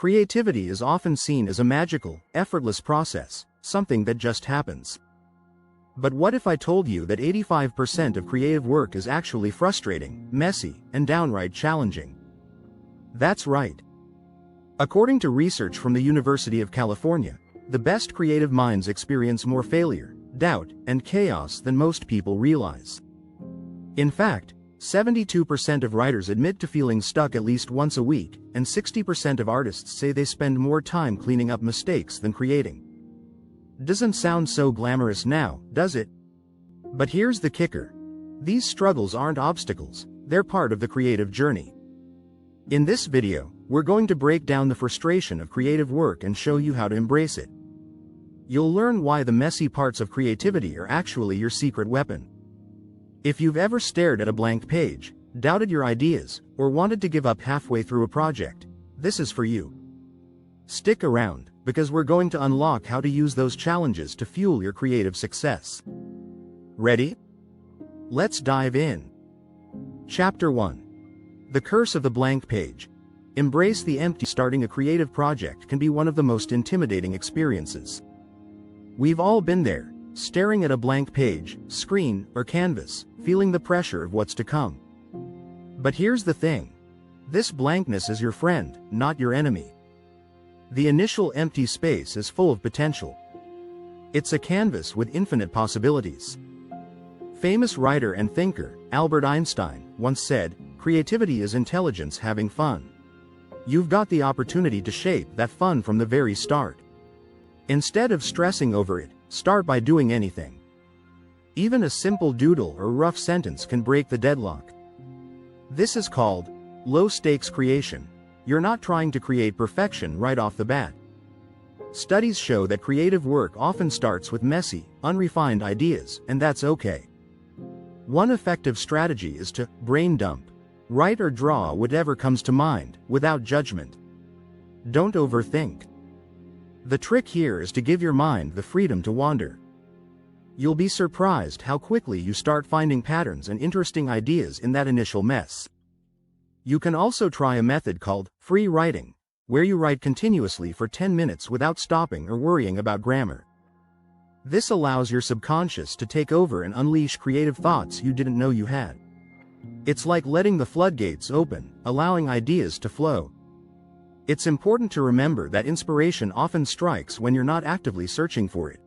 Creativity is often seen as a magical, effortless process, something that just happens. But what if I told you that 85% of creative work is actually frustrating, messy, and downright challenging? That's right. According to research from the University of California, the best creative minds experience more failure, doubt, and chaos than most people realize. In fact, 72% of writers admit to feeling stuck at least once a week, and 60% of artists say they spend more time cleaning up mistakes than creating. Doesn't sound so glamorous now, does it? But here's the kicker. These struggles aren't obstacles, they're part of the creative journey. In this video, we're going to break down the frustration of creative work and show you how to embrace it. You'll learn why the messy parts of creativity are actually your secret weapon. If you've ever stared at a blank page, doubted your ideas, or wanted to give up halfway through a project, this is for you. Stick around, because we're going to unlock how to use those challenges to fuel your creative success. Ready? Let's dive in. Chapter 1. The Curse of the Blank Page. Embrace the empty. Starting a creative project can be one of the most intimidating experiences. We've all been there, staring at a blank page, screen, or canvas, feeling the pressure of what's to come. But here's the thing. This blankness is your friend, not your enemy. The initial empty space is full of potential. It's a canvas with infinite possibilities. Famous writer and thinker, Albert Einstein, once said, "Creativity is intelligence having fun." You've got the opportunity to shape that fun from the very start. Instead of stressing over it, start by doing anything. Even a simple doodle or rough sentence can break the deadlock. This is called low-stakes creation. You're not trying to create perfection right off the bat. Studies show that creative work often starts with messy, unrefined ideas, and that's okay. One effective strategy is to brain dump. Write or draw whatever comes to mind, without judgment. Don't overthink. The trick here is to give your mind the freedom to wander. You'll be surprised how quickly you start finding patterns and interesting ideas in that initial mess. You can also try a method called free writing, where you write continuously for 10 minutes without stopping or worrying about grammar. This allows your subconscious to take over and unleash creative thoughts you didn't know you had. It's like letting the floodgates open, allowing ideas to flow. It's important to remember that inspiration often strikes when you're not actively searching for it.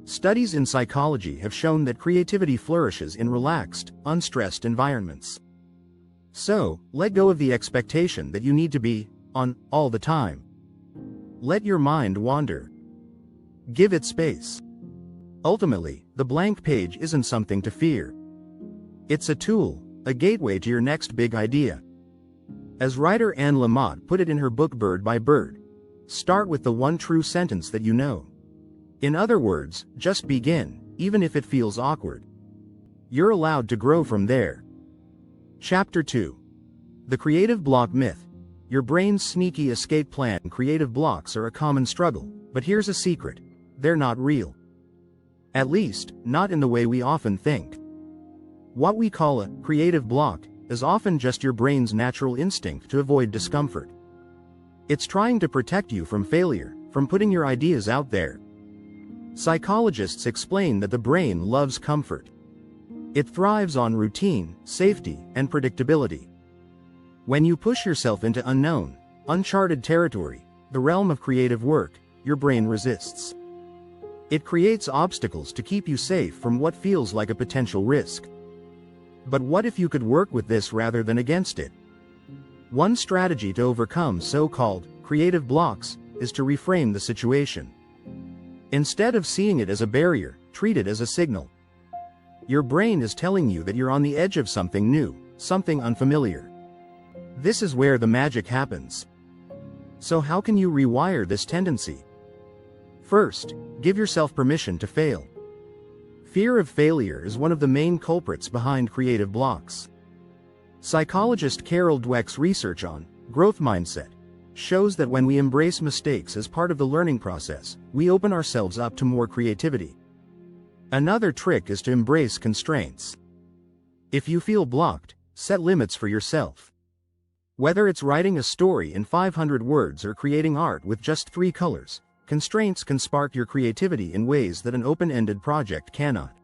Studies in psychology have shown that creativity flourishes in relaxed, unstressed environments. So, let go of the expectation that you need to be on all the time. Let your mind wander. Give it space. Ultimately, the blank page isn't something to fear. It's a tool, a gateway to your next big idea. As writer Anne Lamott put it in her book Bird by Bird, start with the one true sentence that you know. In other words, just begin, even if it feels awkward. You're allowed to grow from there. Chapter 2. The Creative Block Myth. Your brain's sneaky escape plan. Creative blocks are a common struggle, but here's a secret. They're not real. At least, not in the way we often think. What we call a creative block is often just your brain's natural instinct to avoid discomfort. It's trying to protect you from failure, from putting your ideas out there. Psychologists explain that the brain loves comfort. It thrives on routine, safety, and predictability. When you push yourself into unknown, uncharted territory, the realm of creative work, your brain resists. It creates obstacles to keep you safe from what feels like a potential risk. But what if you could work with this rather than against it? One strategy to overcome so-called creative blocks is to reframe the situation. Instead of seeing it as a barrier, treat it as a signal. Your brain is telling you that you're on the edge of something new, something unfamiliar. This is where the magic happens. So how can you rewire this tendency? First, give yourself permission to fail. Fear of failure is one of the main culprits behind creative blocks. Psychologist Carol Dweck's research on growth mindset shows that when we embrace mistakes as part of the learning process, we open ourselves up to more creativity. Another trick is to embrace constraints. If you feel blocked, set limits for yourself. Whether it's writing a story in 500 words or creating art with just 3 colors, constraints can spark your creativity in ways that an open-ended project cannot.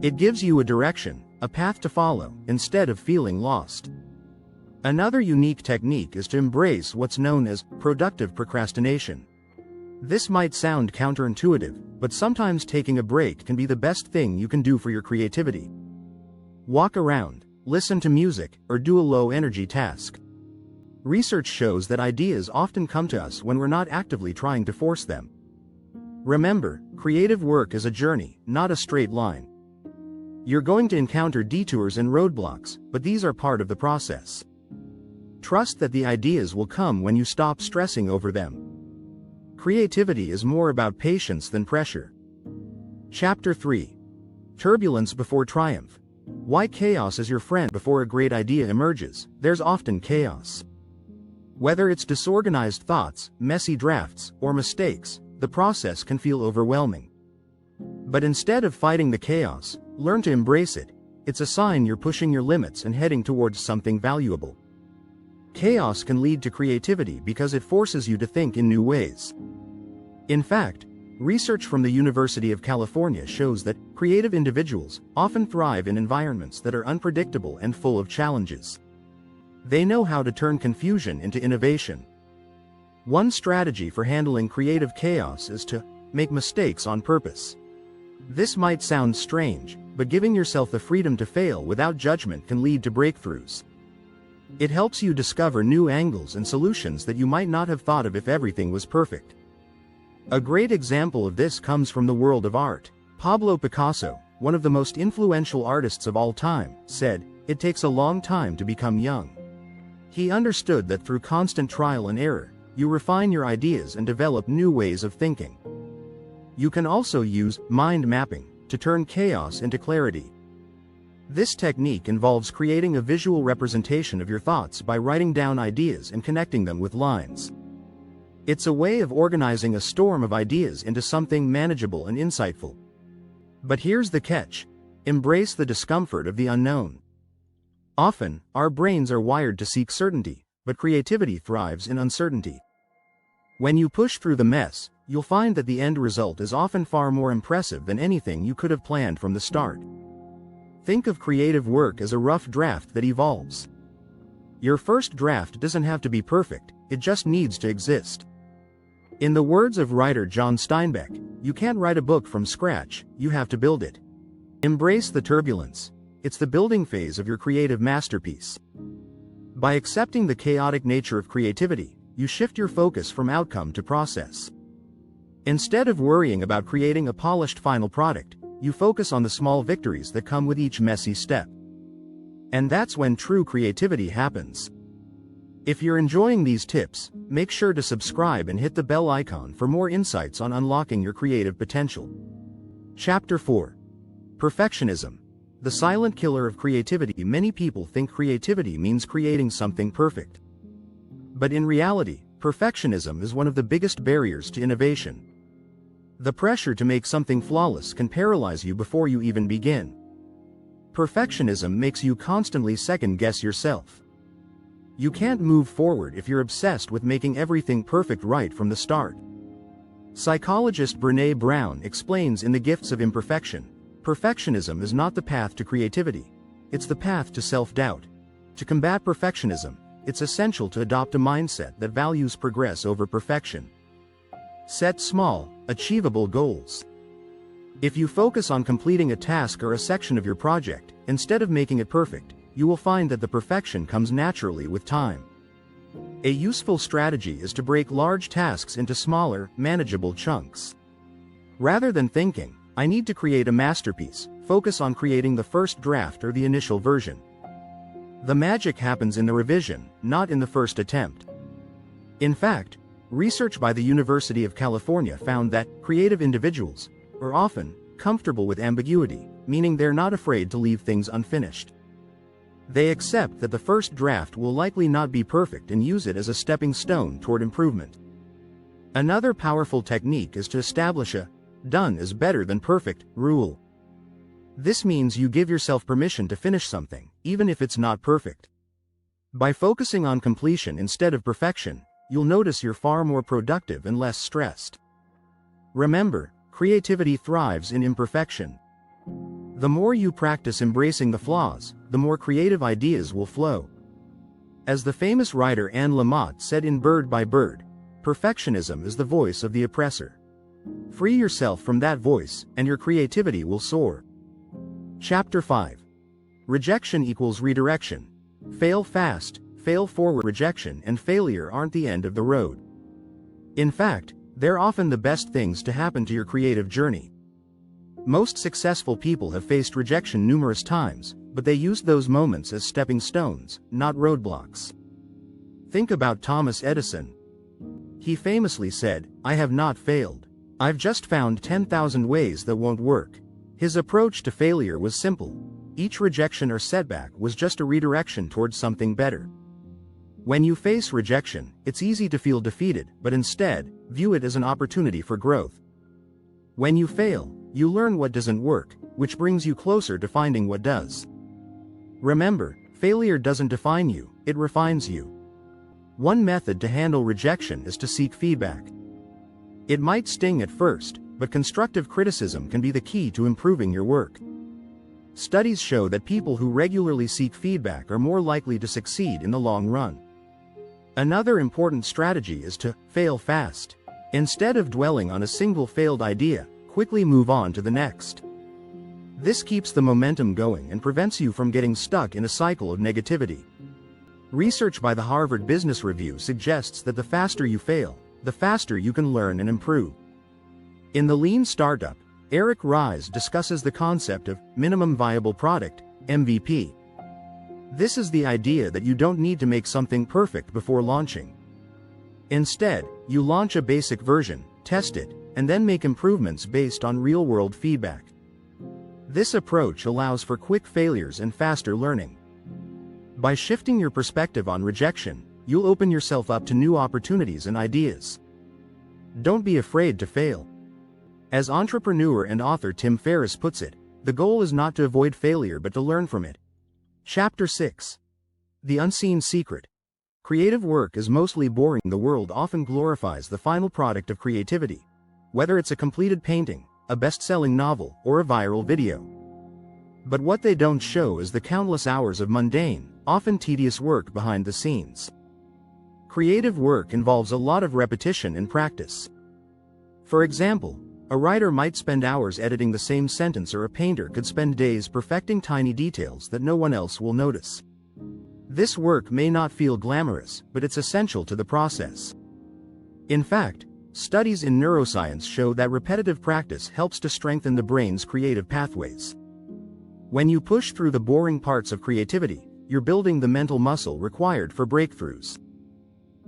It gives you a direction, a path to follow, instead of feeling lost. Another unique technique is to embrace what's known as productive procrastination. This might sound counterintuitive, but sometimes taking a break can be the best thing you can do for your creativity. Walk around, listen to music, or do a low-energy task. Research shows that ideas often come to us when we're not actively trying to force them. Remember, creative work is a journey, not a straight line. You're going to encounter detours and roadblocks, but these are part of the process. Trust that the ideas will come when you stop stressing over them. Creativity is more about patience than pressure. Chapter 3. Turbulence before triumph. Why chaos is your friend. Before a great idea emerges, there's often chaos. Whether it's disorganized thoughts, messy drafts, or mistakes, the process can feel overwhelming. But instead of fighting the chaos, learn to embrace it. It's a sign you're pushing your limits and heading towards something valuable. Chaos can lead to creativity because it forces you to think in new ways. In fact, research from the University of California shows that creative individuals often thrive in environments that are unpredictable and full of challenges. They know how to turn confusion into innovation. One strategy for handling creative chaos is to make mistakes on purpose. This might sound strange, but giving yourself the freedom to fail without judgment can lead to breakthroughs. It helps you discover new angles and solutions that you might not have thought of if everything was perfect. A great example of this comes from the world of art. Pablo Picasso, one of the most influential artists of all time, said, "It takes a long time to become young." He understood that through constant trial and error, you refine your ideas and develop new ways of thinking. You can also use mind mapping to turn chaos into clarity. This technique involves creating a visual representation of your thoughts by writing down ideas and connecting them with lines. It's a way of organizing a storm of ideas into something manageable and insightful. But here's the catch: embrace the discomfort of the unknown. Often, our brains are wired to seek certainty, but creativity thrives in uncertainty. When you push through the mess, you'll find that the end result is often far more impressive than anything you could have planned from the start. Think of creative work as a rough draft that evolves. Your first draft doesn't have to be perfect, it just needs to exist. In the words of writer John Steinbeck, you can't write a book from scratch, you have to build it. Embrace the turbulence. It's the building phase of your creative masterpiece. By accepting the chaotic nature of creativity, you shift your focus from outcome to process. Instead of worrying about creating a polished final product, you focus on the small victories that come with each messy step. And that's when true creativity happens. If you're enjoying these tips, make sure to subscribe and hit the bell icon for more insights on unlocking your creative potential. Chapter 4. Perfectionism. The silent killer of creativity. Many people think creativity means creating something perfect. But in reality, perfectionism is one of the biggest barriers to innovation. The pressure to make something flawless can paralyze you before you even begin. Perfectionism makes you constantly second-guess yourself. You can't move forward if you're obsessed with making everything perfect right from the start. Psychologist Brené Brown explains in The Gifts of Imperfection, perfectionism is not the path to creativity. It's the path to self-doubt. To combat perfectionism, it's essential to adopt a mindset that values progress over perfection. Set small, achievable goals. If you focus on completing a task or a section of your project, instead of making it perfect, you will find that the perfection comes naturally with time. A useful strategy is to break large tasks into smaller, manageable chunks. Rather than thinking, "I need to create a masterpiece," focus on creating the first draft or the initial version. The magic happens in the revision, not in the first attempt. In fact, research by the University of California found that creative individuals are often comfortable with ambiguity, meaning they're not afraid to leave things unfinished. They accept that the first draft will likely not be perfect and use it as a stepping stone toward improvement. Another powerful technique is to establish a "done is better than perfect" rule. This means you give yourself permission to finish something, even if it's not perfect. By focusing on completion instead of perfection, you'll notice you're far more productive and less stressed. Remember, creativity thrives in imperfection. The more you practice embracing the flaws, the more creative ideas will flow. As the famous writer Anne Lamott said in Bird by Bird, perfectionism is the voice of the oppressor. Free yourself from that voice, and your creativity will soar. Chapter 5. Rejection equals redirection. Fail fast, fail forward. Rejection and failure aren't the end of the road. In fact, they're often the best things to happen to your creative journey. Most successful people have faced rejection numerous times, but they used those moments as stepping stones, not roadblocks. Think about Thomas Edison. He famously said, "I have not failed. I've just found 10,000 ways that won't work." His approach to failure was simple. Each rejection or setback was just a redirection towards something better. When you face rejection, it's easy to feel defeated, but instead, view it as an opportunity for growth. When you fail, you learn what doesn't work, which brings you closer to finding what does. Remember, failure doesn't define you, it refines you. One method to handle rejection is to seek feedback. It might sting at first, but constructive criticism can be the key to improving your work. Studies show that people who regularly seek feedback are more likely to succeed in the long run. Another important strategy is to fail fast. Instead of dwelling on a single failed idea, quickly move on to the next. This keeps the momentum going and prevents you from getting stuck in a cycle of negativity. Research by the Harvard Business Review suggests that the faster you fail, the faster you can learn and improve. In The Lean Startup, Eric Ries discusses the concept of minimum viable product, MVP. This is the idea that you don't need to make something perfect before launching. Instead, you launch a basic version, test it, and then make improvements based on real-world feedback. This approach allows for quick failures and faster learning. By shifting your perspective on rejection, you'll open yourself up to new opportunities and ideas. Don't be afraid to fail. As entrepreneur and author Tim Ferriss puts it, the goal is not to avoid failure but to learn from it. Chapter 6. The Unseen Secret. Creative work is mostly boring. The world often glorifies the final product of creativity, whether it's a completed painting, a best-selling novel, or a viral video. But what they don't show is the countless hours of mundane, often tedious work behind the scenes. Creative work involves a lot of repetition and practice. For example, a writer might spend hours editing the same sentence, or a painter could spend days perfecting tiny details that no one else will notice. This work may not feel glamorous, but it's essential to the process. In fact, studies in neuroscience show that repetitive practice helps to strengthen the brain's creative pathways. When you push through the boring parts of creativity, you're building the mental muscle required for breakthroughs.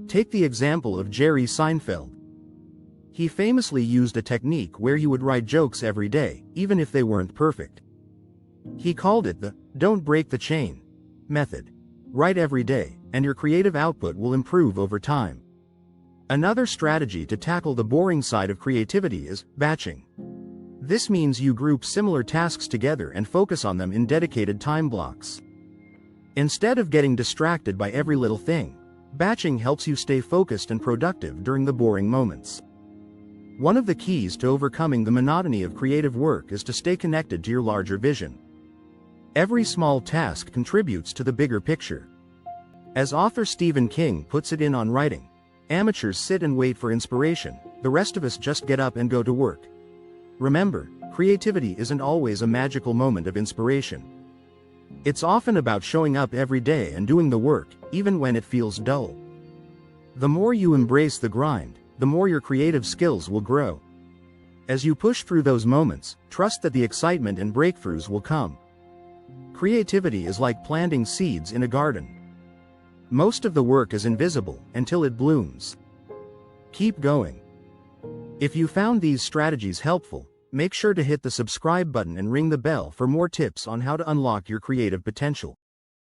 Take the example of Jerry Seinfeld. He famously used a technique where he would write jokes every day, even if they weren't perfect. He called it the "don't break the chain" method. Write every day, and your creative output will improve over time. Another strategy to tackle the boring side of creativity is batching. This means you group similar tasks together and focus on them in dedicated time blocks. Instead of getting distracted by every little thing, batching helps you stay focused and productive during the boring moments. One of the keys to overcoming the monotony of creative work is to stay connected to your larger vision. Every small task contributes to the bigger picture. As author Stephen King puts it in On Writing, amateurs sit and wait for inspiration, the rest of us just get up and go to work. Remember, creativity isn't always a magical moment of inspiration. It's often about showing up every day and doing the work, even when it feels dull. The more you embrace the grind, the more your creative skills will grow. As you push through those moments, trust that the excitement and breakthroughs will come. Creativity is like planting seeds in a garden. Most of the work is invisible until it blooms. Keep going. If you found these strategies helpful, make sure to hit the subscribe button and ring the bell for more tips on how to unlock your creative potential.